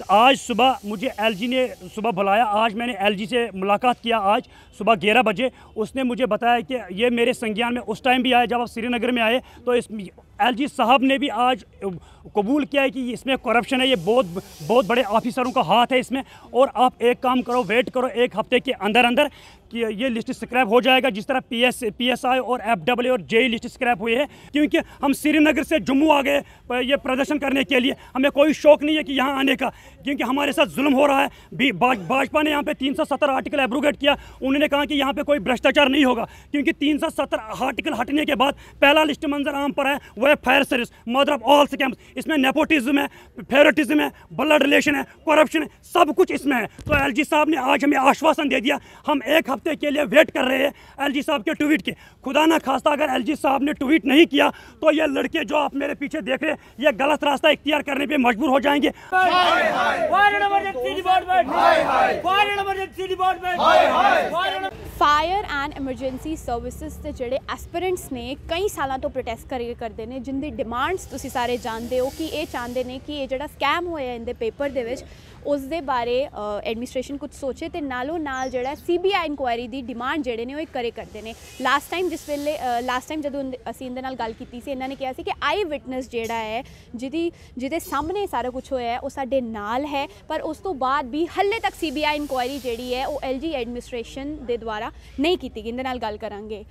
तो आज सुबह मुझे एलजी ने सुबह बुलाया। आज मैंने एलजी से मुलाकात किया आज सुबह 11 बजे। उसने मुझे बताया कि ये मेरे संज्ञान में उस टाइम भी आया जब आप श्रीनगर में आए, तो इस एलजी साहब ने भी आज कबूल किया है कि इसमें करप्शन है, ये बहुत बड़े ऑफिसरों का हाथ है इसमें। और आप एक काम करो, वेट करो, एक हफ्ते के अंदर अंदर कि ये लिस्ट स्क्रैप हो जाएगा, जिस तरह PSI और FW और JE लिस्ट स्क्रैप हुई है। क्योंकि हम श्रीनगर से जम्मू आ गए ये प्रदर्शन करने के लिए, हमें कोई शौक नहीं है कि यहाँ आने का, क्योंकि हमारे साथ जुल्म हो रहा है। भाजपा ने यहाँ पे 370 आर्टिकल एब्रोगेट किया। उन्होंने कहा कि यहाँ पे कोई भ्रष्टाचार नहीं होगा, क्योंकि 370 आर्टिकल हटने के बाद पहला लिस्ट मंजर आम पर है, वो है fire service, mother of all scams. इसमें नेपोटिज्म है, फेवरेटिज्म है, ब्लड रिलेशन है, करप्शन है, सब कुछ इसमें है। तो एलजी साहब ने आज हमें आश्वासन दे दिया। हम एक हफ्ते के लिए वेट कर रहे हैं एलजी साहब के ट्वीट के। खुदा ना खास्ता अगर एलजी साहब ने ट्वीट नहीं किया तो ये लड़के जो आप मेरे पीछे देख रहे हैं ये गलत रास्ता इख्तियार करने पे मजबूर हो जाएंगे। फायर एंड एमरजेंसी सर्विसेज के जोड़े एस्पिरेंट्स ने कई सालों तो प्रोटेस्ट करते हैं, जिनकी डिमांड्स तुसी सारे जानते हो कि ये चाहते हैं कि ये जो स्कैम होया इनके पेपर दे विच उस दे बारे एडमिनिस्ट्रेशन कुछ सोचे तो नालों नाल जो CBI इंक्वायरी की डिमांड जोड़े ने करते हैं। लास्ट टाइम जो असी इनके नाल गल की सी, इन्होंने कहा कि आई विटनेस जोड़ा है जिदे सामने सारा कुछ होया है वो साडे नाल है, पर उस तो बाद भी हले तक CBI इंक्वायरी जी है वो LG एडमिनिस्ट्रेशन के द्वारा नहीं की गई। इनके नाल गल करांगे।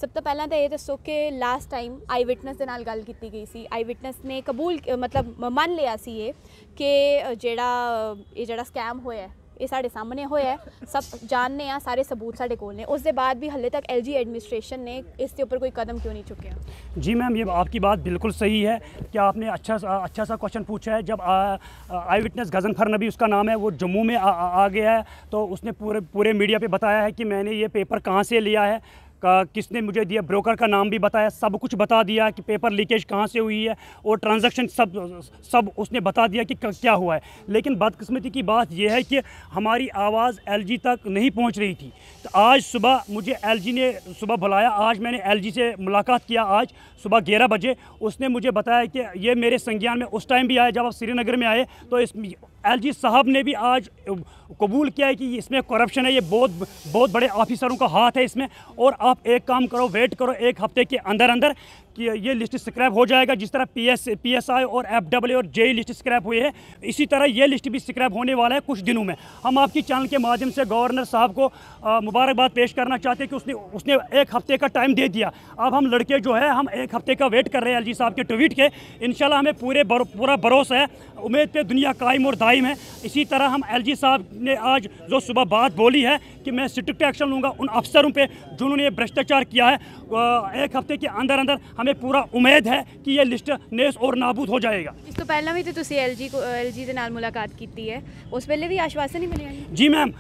सब तो पहला तो ये दसो कि लास्ट टाइम आई विटनेस के नाल गल की गई सी, आई विटनेस ने कबूल मतलब मान लिया सी ये कि जेड़ा स्कैम होया ये साढ़े सामने होया है, सब जानने आ, सारे सबूत साढ़े कोल ने। उसके बाद भी हले तक LG एडमिनिस्ट्रेशन ने इसके ऊपर कोई कदम क्यों नहीं चुके? जी मैम, ये आपकी बात बिल्कुल सही है कि आपने अच्छा सा क्वेश्चन पूछा है। जब आई विटनेस गजनफर नबी उसका नाम है, वो जम्मू में आ गया है, तो उसने पूरे मीडिया पे बताया है कि मैंने ये पेपर कहाँ से लिया है, किसने मुझे दिया, ब्रोकर का नाम भी बताया, सब कुछ बता दिया कि पेपर लीकेज कहाँ से हुई है और ट्रांजैक्शन सब उसने बता दिया कि क्या हुआ है। लेकिन बदकिस्मती की बात यह है कि हमारी आवाज़ LG तक नहीं पहुँच रही थी। तो आज सुबह मुझे LG ने सुबह बुलाया। आज मैंने LG से मुलाकात किया आज सुबह 11 बजे। उसने मुझे बताया कि ये मेरे संज्ञान में उस टाइम भी आया जब आप श्रीनगर में आए, तो इस LG साहब ने भी आज कबूल किया है कि इसमें करप्शन है, ये बहुत बड़े ऑफिसरों का हाथ है इसमें। और आप एक काम करो, वेट करो, एक हफ्ते के अंदर अंदर कि ये लिस्ट स्क्रैप हो जाएगा, जिस तरह PSI और FW और JE लिस्ट स्क्रैप हुई है, इसी तरह ये लिस्ट भी स्क्रैप होने वाला है कुछ दिनों में। हम आपकी चैनल के माध्यम से गवर्नर साहब को मुबारकबाद पेश करना चाहते हैं कि उसने एक हफ्ते का टाइम दे दिया। अब हम लड़के जो है हम एक हफ्ते का वेट कर रहे हैं LG साहब के ट्वीट के। इंशाल्लाह हमें पूरा भरोसा है, उम्मीद पे दुनिया कायम और दायम है। इसी तरह हम LG साहब ने आज जो सुबह बात बोली है कि मैं स्ट्रिक्ट एक्शन लूँगा उन अफसरों पे जिन्होंने भ्रष्टाचार किया है, एक हफ्ते के अंदर अंदर हमें पूरा उम्मीद है कि ये लिस्ट नेस और नाबूद हो जाएगा। इस तो पहला भी तो तुसी LG के नाल मुलाकात की है, उस वेले भी आश्वासन ही मिले? जी मैम,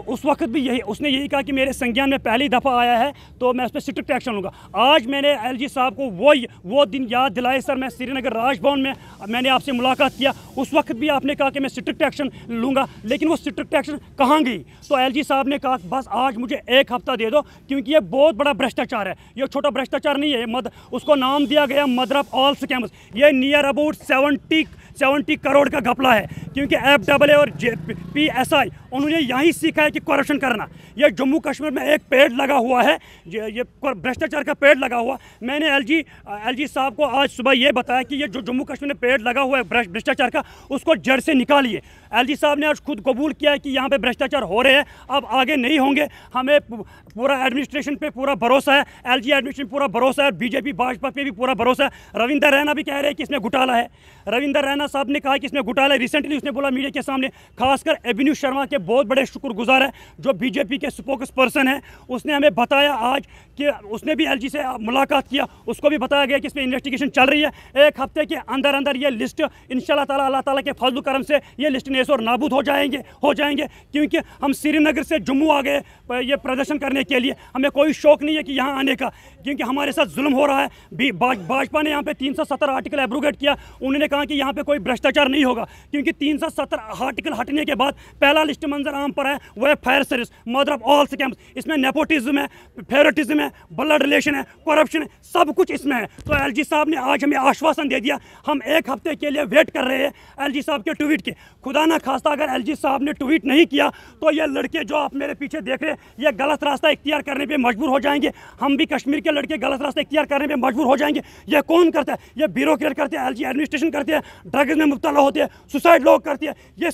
उस वक्त भी उसने यही कहा कि मेरे संज्ञान में पहली दफ़ा आया है तो मैं उस पर स्ट्रिक्ट एक्शन लूँगा। आज मैंने LG साहब को वो दिन याद दिलाए। सर, मैं श्रीनगर राजभवन में मैंने आपसे मुलाकात किया, उस वक्त भी आपने कहा कि मैं स्ट्रिक्ट एक्शन लूँगा, लेकिन वो स्ट्रिक्ट एक्शन कहाँ गई? तो LG साहब ने कहा बस आज मुझे एक हफ्ता दे दो, क्योंकि ये बहुत बड़ा भ्रष्टाचार है, ये छोटा भ्रष्टाचार नहीं है। उसको नाम दिया गया मदर ऑफ ऑल स्कैम्स। ये नियर अबाउट 70 करोड़ का घपला है, क्योंकि FW और PSI उन्होंने यहीं सीखा है कि करप्शन करना। ये जम्मू कश्मीर में एक पेड़ लगा हुआ है, ये भ्रष्टाचार का पेड़ लगा हुआ। मैंने LG साहब को आज सुबह ये बताया कि ये जो जम्मू कश्मीर में पेड़ लगा हुआ है भ्रष्टाचार का, उसको जड़ से निकालिए। LG साहब ने आज खुद कबूल किया है कि यहाँ पे भ्रष्टाचार हो रहे हैं, अब आगे नहीं होंगे। हमें पूरा एडमिनिस्ट्रेशन पे पूरा भरोसा है, LG एडमिनिस्ट्रेशन पूरा भरोसा है, BJP भाजपा पे भी पूरा भरोसा है। रविंदर रैना भी कह रहे हैं कि इसमें घोटाला है। रविंदर रैना साहब ने कहा कि इसमें घोटाला है। रिसेंटली उसने बोला मीडिया के सामने, खासकर एबिन्यू शर्मा के बहुत बड़े शुक्रगुजार है जो BJP के स्पोक्स पर्सन है। उसने हमें बताया आज कि उसने भी LG से मुलाकात किया, उसको भी बताया गया कि इसमें इन्वेस्टिगेशन चल रही है। एक हफ्ते के अंदर अंदर ये लिस्ट इंशाल्लाह ताला अल्लाह ताला के फजल करम से ये लिस्ट नेस और नाबूद हो जाएंगे, क्योंकि हम श्रीनगर से जम्मू आ गए ये प्रदर्शन करने के लिए। हमें कोई शौक नहीं है कि यहाँ आने का, क्योंकि हमारे साथ जुल्म हो रहा है। भाजपा ने यहाँ पे 370 आर्टिकल एब्रोगेट किया। उन्होंने कहा कि यहाँ पे कोई भ्रष्टाचार नहीं होगा, क्योंकि 370 आर्टिकल हटने के बाद पहला लिस्ट मंजर आम पर है, वो है fire service, mother of all scams. इसमें नेपोटिज्म है, फेवरेटिज्म है, ब्लड रिलेशन है, करप्शन है, सब कुछ इसमें है। तो एलजी साहब ने आज हमें आश्वासन दे दिया, हम 1 हफ्ते के लिए वेट कर रहे हैं एलजी साहब के ट्वीट के। खुदा ना खास्ता अगर एलजी साहब ने ट्वीट नहीं किया तो ये लड़के जो आप मेरे पीछे देख रहे हैं, ये गलत रास्ता इख्तियार करने पे मजबूर हो जाएंगे। हम भी कश्मीर के लड़के गलत रास्ता इख्तियार करने पे मजबूर हो जाएंगे। ये कौन करता है? ये ब्यूरोक्रेट करते हैं, एलजी एडमिनिस्ट्रेशन करते हैं, ड्रग्स में मुब्तला होते हैं, सुसाइड लोग करते हैं। ये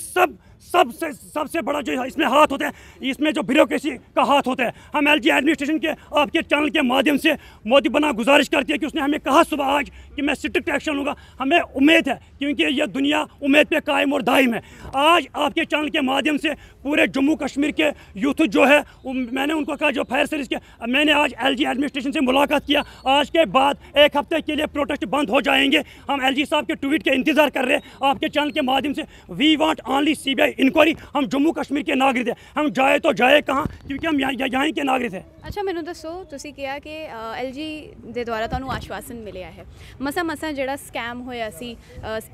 सबसे बड़ा जो इसमें हाथ होता है, इसमें जो ब्यूरोक्रेसी का हाथ होता है। हम एलजी एडमिनिस्ट्रेशन के आपके चैनल के माध्यम से मोदी बना गुजारिश करती है कि उसने हमें कहा सुबह आज कि मैं स्ट्रिक्ट एक्शन लूँगा। हमें उम्मीद है, क्योंकि ये दुनिया उम्मीद पे कायम और दायम है। आज आपके चैनल के माध्यम से पूरे जम्मू कश्मीर के यूथ जो है, मैंने उनको कहा जो फायर सर्विस के, मैंने आज एलजी एडमिनिस्ट्रेशन से मुलाकात किया। आज के बाद 1 हफ्ते के लिए प्रोटेस्ट बंद हो जाएंगे। हम एलजी साहब के ट्वीट के इंतजार कर रहे हैं आपके चैनल के माध्यम से। We want only CBI inquiry. हम जम्मू कश्मीर के नागरिक हैं, हम जाए तो जाए कहाँ, क्योंकि हम यहाँ के नागरिक हैं। ਅੱਛਾ, ਮੈਨੂੰ ਦੱਸੋ, ਤੁਸੀਂ ਕਿਹਾ ਕਿ ਐਲਜੀ ਦੇ ਦੁਆਰਾ ਤੁਹਾਨੂੰ ਆਸ਼ਵਾਸਨ ਮਿਲਿਆ ਹੈ। ਮਸਾਂ ਜਿਹੜਾ ਸਕੈਮ ਹੋਇਆ ਸੀ,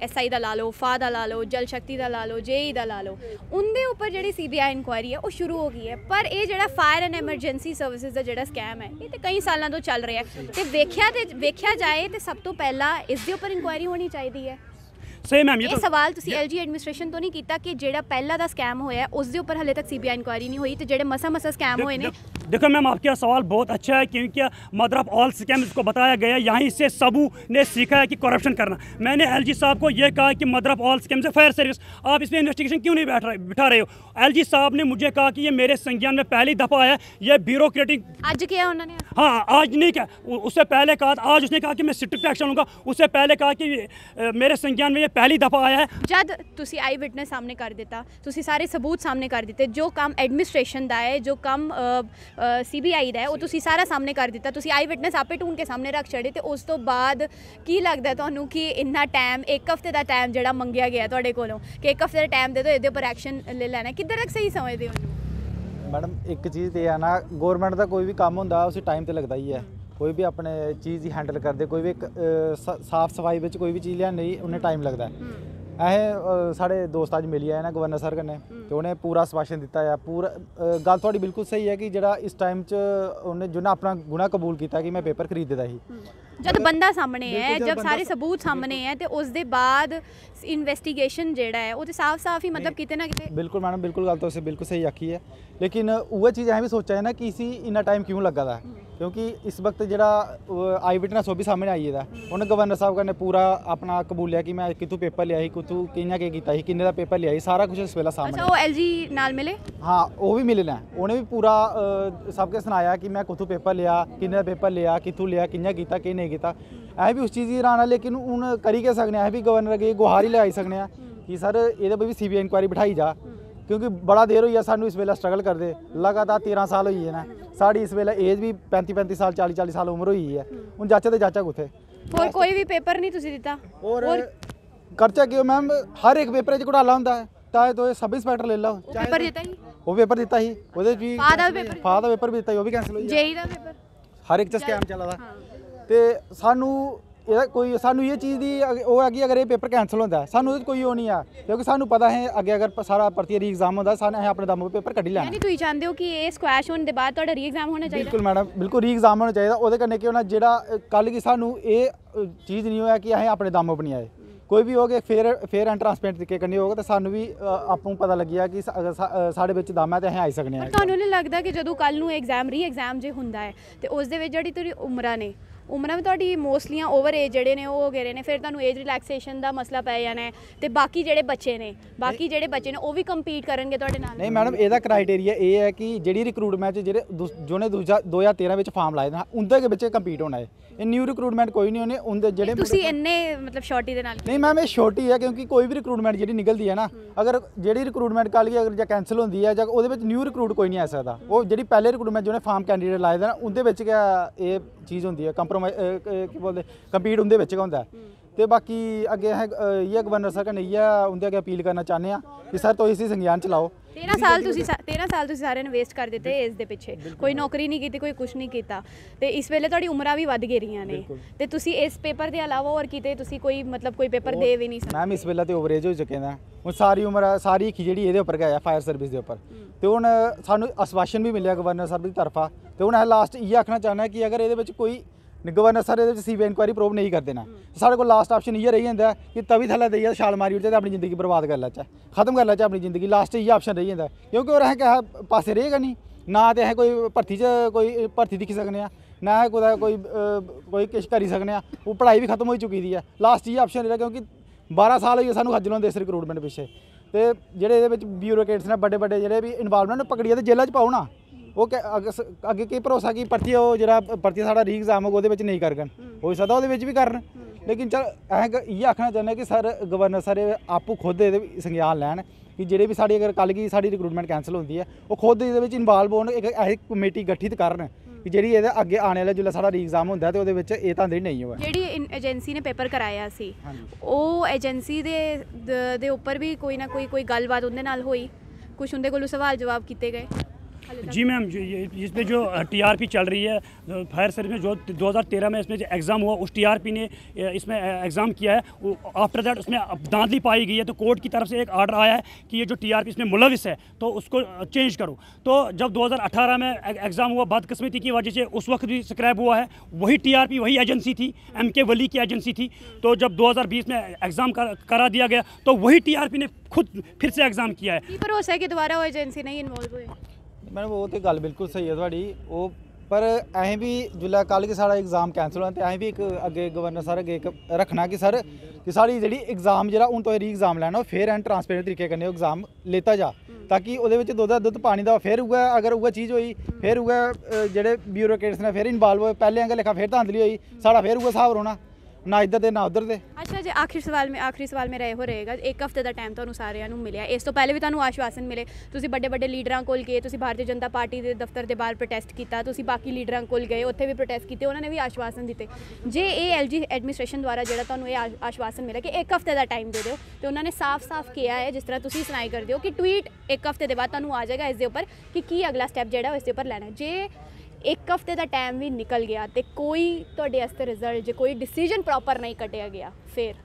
ਐਸਆਈ ਦਾ ਲਾ ਲਓ, ਫਾ ਦਾ ਲਾ ਲਓ, ਜਲ ਸ਼ਕਤੀ ਦਾ ਲਾ ਲਓ, ਜੇਈ ਦਾ ਲਾ ਲਓ, ਉਹਦੇ ਉੱਪਰ ਜਿਹੜੀ ਸੀਬੀਆਈ ਇਨਕੁਆਇਰੀ ਹੈ ਉਹ ਸ਼ੁਰੂ ਹੋ ਗਈ ਹੈ। ਪਰ ਇਹ ਜਿਹੜਾ ਫਾਇਰ ਐਂਡ ਐਮਰਜੈਂਸੀ ਸਰਵਿਸਿਜ਼ ਦਾ ਜਿਹੜਾ ਸਕੈਮ ਹੈ, ਇਹ ਤੇ ਕਈ ਸਾਲਾਂ ਤੋਂ ਚੱਲ ਰਿਹਾ ਹੈ। ਤੇ ਵੇਖਿਆ ਜਾਏ ਤੇ ਸਭ ਤੋਂ ਪਹਿਲਾਂ ਇਸ ਦੇ ਉੱਪਰ ਇਨਕੁਆਇਰੀ ਹੋਣੀ ਚਾਹੀਦੀ ਹੈ। सही मैम, ਇਹ ਸਵਾਲ ਤੁਸੀਂ ਐਲਜੀ ਐਡਮਿਨਿਸਟ੍ਰੇਸ਼ਨ ਤੋਂ ਨਹੀਂ ਕੀਤਾ ਕਿ ਜਿਹੜਾ ਪਹਿਲਾ ਦਾ ਸਕੈਮ ਹੋਇਆ ਉਸ ਦੇ ਉੱਪਰ ਹਲੇ ਤੱਕ ਸੀਬੀਆਈ ਇਨਕੁਆਇਰੀ ਨਹੀਂ होई, तो ਜਿਹੜੇ मसा ਸਕੈਮ ਹੋਏ ਨੇ। देखो मैम, आपका सवाल बहुत अच्छा है, क्योंकि मदर ऑफ ऑल स्कैम इसको बताया गया है। यहीं से सबू ने सीखा है कि करप्शन करना। मैंने एलजी साहब को ये कहा कि मदर ऑफ ऑल स्कैम से फायर सर्विस, आप इसमें इन्वेस्टिगेशन क्यों नहीं बिठा रहे हो? एलजी साहब ने मुझे कहा कि ये मेरे संज्ञान में पहली दफ़ा आया, ये ब्यूरोक्रेटिक। आज किया उन्होंने? हाँ, आज नहीं कहा, उससे पहले कहा। आज उसने कहा कि मैं स्ट्रिक्ट एक्शन लूँगा। उससे पहले कहा कि मेरे संज्ञान में ये पहली दफ़ा आया है। जद तुसी आई विटनेस सामने कर दिता, तुसी सारे सबूत सामने कर दिते, जो काम एडमिनिस्ट्रेशन दा है, जो काम सीबीआई दा है, वो तुसी सारा सामने कर दिता। तुसी आई विटनेस आपे ढूंढ के सामने रख छड़े। ते उस तो बाद की लगदा तुहानू कि इन्ना टाइम, 1 हफ्ते दा टाइम जिहड़ा मंगिया गया तुहाडे कोलों कि 1 हफ्ते दा टाइम दे दो, इहदे उपर एक्शन ले लैना, किधर तक सही समझदे हो? मैडम, एक चीज़ तो है ना, गौरमेंट का कोई भी काम होंदा उस टाइम तो लगता ही है। कोई भी अपने चीज़ ही हैंडल करते, कोई भी साफ सफाई में कोई भी चीज़ लिया नहीं, उन्हें टाइम लगता है। साढ़े दोस्त अज मिली आए ना गवर्नर सर कन्नै, तो उन्हें पूरा आश्वासन दिता है। पूरा गल थोड़ी बिल्कुल सही है कि जरा इस टाइम च उन्हें जो ना अपना गुनाह कबूल किया कि मैं पेपर खरीददा ही। जब बंदा सामने है, जब सारे सबूत सामने है, तो उस दे बाद इन्वेस्टिगेशन जेड़ा है वो तो साफ ही मतलब किते ना किते। बिल्कुल मैडम, बिल्कुल गल तो उसे बिल्कुल सही आखी है। लेकिन वह चीज़ अं भी सोचा है ना कि इसी इन्ना टाइम क्यों लगा था, क्योंकि इस वक्त जरा आई विटनेस वो भी सामने आई है। उन्हें गवर्नर साहब कन्नै पूरा अपना कबूलिया कि मैं कितों पेपर लिया, कितों कि'यां केह् कीता, किन्ने दा पेपर लिया, सारा कुछ इस वेला सामने। अच्छा, वो एलजी नाल मिले? हाँ, वो भी मिले न। उन्हें भी पूरा सबके सुनाया कि मैं कुतों पेपर लिया, किन्ने दा पेपर लिया, कितों लिया, कि'यां कीता, केह् नहीं कीता। अस भी उस चीज़ गी हैरान। लेकिन हूँ करी गै सकने, अस भी गवर्नर अग्गें गुहार ही लगाई सकने कि सर एह्दे पर भी सीबीआई इंक्वायरी बिठाई जा, क्योंकि बड़ा देर होई सानू इस वेले स्ट्रगल करदे। लगातार 13 साल होई है ना, साड़ी इस वेले एज भी 35 साल, 40 साल उम्र होई है। हूँ जाचा तो जाचा कुत्थे, और कोई भी पेपर नहीं तुसी दिता? और खर्चा क्यों मैम, हर एक पेपर च घोटाला होंदा है। चाहे तो सब इंस्पैक्टर ले लो, पेपर दिता ही, वो पेपर दिता ही, ओहदे भी फा दा पेपर भी दिता ही, वो भी कैंसिल होई। जेई दा पेपर, हर एक च स्कैम चला दा। ते सानू कोई सानू ये चीज़ दी वो है कि अगर ये पेपर कैंसिल होता है, सानू कोई वो नहीं है, क्योंकि सानू पता है अगे अगर सारा भर्ती री एग्जाम होता सानू अपने दम पर पेपर कड्ढी लैना। यानी तुसीं चाहते हो कि ये स्क्वैश होने के बाद तुहाडा री एग्जाम होना चाहिए? बिल्कुल मैडम, बिल्कुल री एग्जाम होना चाहिए। ओहदे कन्नै केह् होना, जेह्ड़ा कल गी सानू ये चीज़ नहीं होया कि असें अपने दम पर नहीं आए। कोई भी हो गए फेयर एंड ट्रांसपेरेंट तरीके कन्नै होग तो सानू भी आपूं पता लगी जा कि साढ़े बिच दम है तो असें आई सकने आं। तुहानू नहीं लगदा कि जदों कल नूं एग्जाम री एग्जाम जे हुंदा है ते उस दे विच जेहड़ी तुहाडी उमरां ने, उमरां भी तुहाडी मोस्टली ओवर एज जेहड़े ने वो हो गए ने, फिर तुहानू एज रिलैक्सेशन दा मसला पै जाना है, ते बाकी जेहड़े बच्चे ने वो भी कंपीट करनगे तुहाडे नाल। नहीं मैडम, एहदा क्राइटेरिया ये है कि जेहड़ी रिक्रूटमेंट जेहड़े जोने 2013 विच फार्म लाए ना उंदे के बिच कंपीट होना है। ये न्यू रिक्रूटमेंट कोई नहीं होने उंदे जेहड़े तुसी इन्ने मतलब शॉर्टी दे नाल। नहीं मैम, ये छोटी है, क्योंकि कोई भी रिक्रूटमेंट जेहड़ी निकलदी है ना, अगर जेहड़ी रिक्रूटमेंट कल गी अगर कैंसिल होंदी है जां ओहदे विच न्यू रिक्रूट कोई नहीं आ सकदा। वो जेहड़ी पहले रिक्रूटमेंट जोने फार्म कैंडीडेट लाए दे ना उंदे विच गै एह् चीज़ होंदी है, कंप्रोमाइज की बोलदे कंपीट उंदे विच गै होंदा है। तो बाकी अगे अस इ'यै गवर्नर सर कन्नै इ'यै उं'दे अग्गें अपील करना चाहते हैं कि सर तुसीं इसी संज्ञान च लाओ। 13 साल ਤੁਸੀਂ ਸਾਰਿਆਂ ਨੇ ਵੇਸਟ ਕਰ ਦਿੱਤੇ ਇਸ ਦੇ ਪਿੱਛੇ, ਕੋਈ ਨੌਕਰੀ ਨਹੀਂ ਕੀਤੀ, ਕੋਈ ਕੁਝ ਨਹੀਂ ਕੀਤਾ, ਤੇ ਇਸ ਵੇਲੇ ਤੁਹਾਡੀ ਉਮਰਾਂ ਵੀ ਵੱਧ ਗਈਆਂ ਨੇ, ਤੇ ਤੁਸੀਂ ਇਸ ਪੇਪਰ ਦੇ ਇਲਾਵਾ ਹੋਰ ਕਿਤੇ ਤੁਸੀਂ ਕੋਈ ਮਤਲਬ ਕੋਈ ਪੇਪਰ ਦੇ ਵੀ ਨਹੀਂ ਸਕਦੇ। मैम इस वेले तो ओवरेज हो चुके हैं हूँ, सारी उम्र सारी जी ये उपर गया फायर सर्विस के उपर, तो हूँ सानू आश्वासन भी मिले गवर्नर सर की तरफा, तो हूँ अस लास्ट ये आखना चाहना कि अगर ये कोई गवर्नर सर ये सीबीआई इंक्वायरी प्रूव नहीं करते ना, साढ़े को लास्ट ऑप्शन ये रही जाता है कि तभी थल्ले देइए छाल मारी उठते अपनी जिंदगी बर्बाद कर लैचे, खत्म कर लैचे अपनी जिंदगी, लास्ट ये ऑप्शन रही जाता है, क्योंकि और अस पासे रहेगा नहीं ना, तो अस कोई भर्ती च कोई भर्ती दिक्खी सकने, ना कुदै कोई किश करी सकने, वो पढ़ाई भी खत्म हो चुकी दी है, लास्ट ये ऑप्शन रहा, क्योंकि 12 साल हो गए सानू खज्जल होंदे इस रिक्रूटमेंट पिछे, तो जेह्ड़े ब्यूरोक्रेट्स ने बड़े बड़े जेह्ड़े भी इन्वॉल्वमेंट पकड़िए तो जेला च पाओ ना, वो अगे की भरोसा कि भर्ती जो भर्ती साढ़ा री एग्जाम होगा वो नहीं करन, हो सकता वो भी करन, लेकिन चल अस ये आखना चाहते कि सर गवर्नर सर आपू खुद ये संज्ञान लैन कि जेह्ड़े भी साढ़ी अगर कल गी साढ़ी रिक्रूटमेंट कैंसल होती है वो खुद ये इन्वाल्व होन, एक ऐसी कमेटी गठित करन कि जी ये अगे आने वाला जिसलै साढ़ा री एग्जाम होंदा है तो ये धांधली नहीं होवे। ਜਿਹੜੀ ਏਜੰਸੀ ਨੇ ਪੇਪਰ ਕਰਾਇਆ ਸੀ ਉਹ ਏਜੰਸੀ ਦੇ ਉੱਪਰ ਵੀ ਕੋਈ ਨਾ ਕੋਈ ਗੱਲਬਾਤ ਉਹਦੇ ਨਾਲ ਹੋਈ, ਕੁਝ ਉਹਦੇ ਕੋਲੋਂ ਸਵਾਲ ਜਵਾਬ ਕੀਤੇ गए? जी मैम, इसमें जो टीआरपी चल रही है फायर सर्विस में, जो 2013 में इसमें जो एग्ज़ाम हुआ उस टीआरपी ने इसमें एग्ज़ाम किया है, आफ्टर दैट उसमें धांधली पाई गई है, तो कोर्ट की तरफ से एक आर्डर आया है कि ये जो टीआरपी इसमें मुलविस है तो उसको चेंज करो। तो जब 2018 में एग्ज़ाम हुआ, बदकिस्मती की वजह से उस वक्त भी स्क्रैप हुआ है, वही टीआरपी वही एजेंसी थी, MK वली की एजेंसी थी, तो जब 2020 में एग्ज़ाम करा दिया गया तो वही टीआरपी ने खुद फिर से एग्ज़ाम किया है। भरोसा है कि दोबारा वो एजेंसी नहीं इन्वॉल्व हुई? मैडम वो तो गल बिल्कुल सही है थोड़ी, वो पर असें भी जिसलै कल कि साढ़ा एग्जाम कैंसल होना तो असें भी एक अगे गवर्नर सर अगे एक रखना कि सर कि साढ़ी जी एग्जाम जो हूँ तो री एग्जाम लैना फेयर एंड ट्रांसपेरेंट तरीके कन्नै एग्जाम लेता जा, ताकि वो दुद्ध पानी का फिर उ'ऐ अगर उ'ऐ चीज़ हुई फिर उ'ऐ जेह्ड़े ब्यूरोक्रेट्स ने फिर इन्वाल्व होए, पैह्लें आंगर लेखा फिर धांधली हुई, साढ़ा फिर उ'ऐ स्हाब रौह्ना, ना इधर दे ना उधर दे। अच्छा जी, आखिरी सवाल मेरा ਇਹੋ ਰਹੇਗਾ, ਇੱਕ ਹਫ਼ਤੇ ਦਾ ਟਾਈਮ ਤੁਹਾਨੂੰ ਸਾਰਿਆਂ ਨੂੰ ਮਿਲਿਆ, ਇਸ ਤੋਂ ਪਹਿਲੇ ਵੀ ਤੁਹਾਨੂੰ ਆਸ਼ਵਾਸਨ ਮਿਲੇ, ਤੁਸੀਂ ਵੱਡੇ ਲੀਡਰਾਂ ਕੋਲ ਗਏ, ਤੁਸੀਂ ਭਾਰਤੀ ਜਨਤਾ ਪਾਰਟੀ ਦੇ ਦਫ਼ਤਰ ਦੇ ਬਾਹਰ ਪ੍ਰੋਟੈਸਟ ਕੀਤਾ, ਤੁਸੀਂ ਬਾਕੀ ਲੀਡਰਾਂ ਕੋਲ ਗਏ, ਉੱਥੇ ਵੀ ਪ੍ਰੋਟੈਸਟ ਕੀਤੇ, ਉਹਨਾਂ ਨੇ ਵੀ ਆਸ਼ਵਾਸਨ ਦਿੱਤੇ, ਜੇ ਇਹ LG ਐਡਮਿਨਿਸਟ੍ਰੇਸ਼ਨ ਦੁਆਰਾ ਜਿਹੜਾ ਤੁਹਾਨੂੰ ਇਹ ਆਸ਼ਵਾਸਨ ਮਿਲਿਆ ਕਿ ਇੱਕ ਹਫ਼ਤੇ ਦਾ ਟਾਈਮ ਦੇ ਦਿਓ, ਤੇ ਉਹਨਾਂ ਨੇ ਸਾਫ਼ ਕਿਹਾ ਹੈ, ਜਿਸ ਤਰ੍ਹਾਂ ਤੁਸੀਂ ਸੁਣਾਈ ਕਰਦੇ ਹੋ ਕਿ ਟਵੀਟ ਇੱਕ ਹਫ਼ਤੇ ਦੇ ਬਾਅਦ ਤੁਹਾਨੂੰ ਆ ਜਾਏਗਾ ਇਸ ਦੇ ਉੱਪਰ ਕਿ ਕੀ ਅਗਲਾ ਸਟੈਪ ਜਿਹੜਾ ਇਸ ਦੇ ਉੱਪਰ ਲੈਣਾ, ਜੇ एक हफ्ते का टाइम भी निकल गया तो कोई तुहाडे वास्ते रिजल्ट जो कोई डिसीजन प्रॉपर नहीं कटिया गया, फिर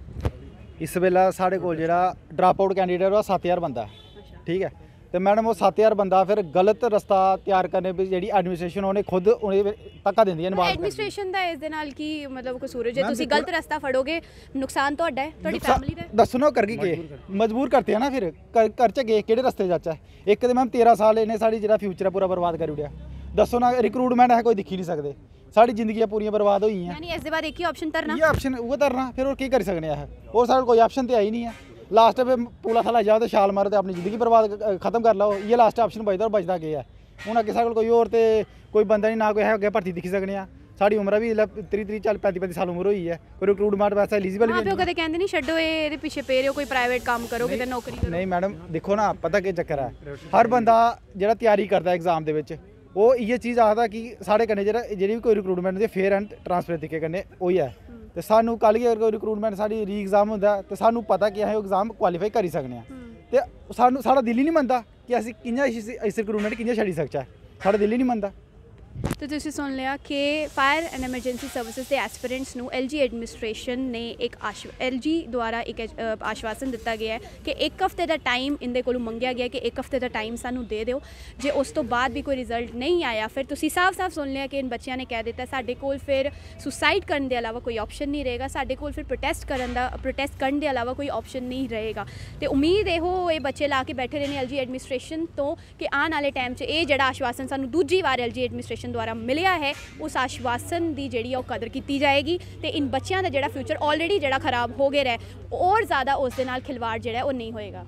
इस वेला साढ़े कोल जेह्ड़ा ड्राप आउट कैंडीडेट वो 7000 बंदा है, ठीक है, तो मैडम वो 7000 बंदा फिर गलत रस्ता तैयार करने पर जी एडमिनिस्ट्रेशन उन्हें खुद उन्हें धक्का देंदी है। एडमिनिस्ट्रेशन का इस दे नाल की मतलब कसूर है, जे तुसी गलत रास्ता फड़ोगे नुकसान तुहाडा है, तुहाडी फैमिली दा। दस्सो ना करगी के मजबूर करते हैं ना, फिर करचे गे केड़े रस्ते जाचा, एक तो मैम 13 साल इन्हें साड़ी जेह्ड़ा फ्यूचर है पूरा बर्बाद कर उड़िया, दसो ना रिक्रूटमेंट है कोई दिखी नहीं सकते, साड़ी जिंदगियां पूरी बर्बाद हुई हैं, यानी इस दे बाद एक ही ऑप्शन तरना, ये ऑप्शन वो तरना, फिर और की करी सकने हैं, और साढ़े कोई ऑप्शन तो है ही नहीं है, लास्ट पे पूला थला जाओ तो छाल मारो तो अपनी जिंदगी बर्बाद खत्म कर लो, ये लास्ट ऑप्शन बचता और बचता केह् है हूँ, अगे साढ़े कोई होर ते कोई बंदा नहीं, ना कोई है अगे भर्ती दिक्खी सकने, साड़ी उम्र भी 30-35 साल उम्र हुई है, कोई रिक्रूटमेंट वैसा एलिजिबल भी नहीं, कदे कहंदे नहीं छड्डो ये पीछे पे रहो, कोई प्राइवेट काम करो, किते नौकरी करो। नहीं मैडम देखो ना, पता केह् चक्कर है, हर बंदा जेह्ड़ा तैयारी करदा एग्जाम दे विच वो इ'यै चीज़ आखदा कि साढ़े कन्नै जेह्ड़ी भी कोई रिक्रूटमेंट होंदी फेयर एंड ट्रांसपेरेंट तरीके कन्नै होई है, ते सानू कल गी अगर कोई रिक्रूटमेंट साढ़ी री एग्जाम होंदा तो सानू पता कि अस एग्जाम क्वालीफाई करी सकने, ते सानू साढ़ा दिल ही नहीं मनदा कि अस कि'यां इस रिक्रूटमेंट कि'यां छड्डी सकचै, साढ़ा दिल ही नहीं मनदा। तो तुसीं सुन लिया कि फायर एंड एमरजेंसी सर्विसेज के एस्पिरेंट्स नू LG एडमिनिस्ट्रेशन ने एक LG द्वारा एक आश्वासन दिता गया है कि एक हफ्ते का टाइम इनके कोलों मंगया गया कि एक हफ्ते का टाइम सानू दे दो, जे उस तो बाद भी कोई रिजल्ट नहीं आया फिर तुसीं साफ सुन लिया कि इन बच्चों ने कह दिता साडे कोल फिर सुसाइड करने के अलावा कोई ऑप्शन नहीं रहेगा, साडे कोल फिर प्रोटेस्ट करने के अलावा कोई ऑप्शन नहीं रहेगा। तो उम्मीद यो ये बच्चे ला के बैठे रहे LG एडमिनिस्ट्रेशन तो कि आने वाले टाइम च ये जिहड़ा आश्वासन सानू दूजी बार LG एडमिनिस्ट्रेशन द्वारा मिलिया है उस आश्वासन की जिहड़ी कदर की जाएगी, तो इन बच्चों का जिहड़ा फ्यूचर ऑलरेडी जिहड़ा खराब हो गया है और ज़्यादा उस दे नाल खिलवाड़ जिहड़ा वो नहीं होएगा।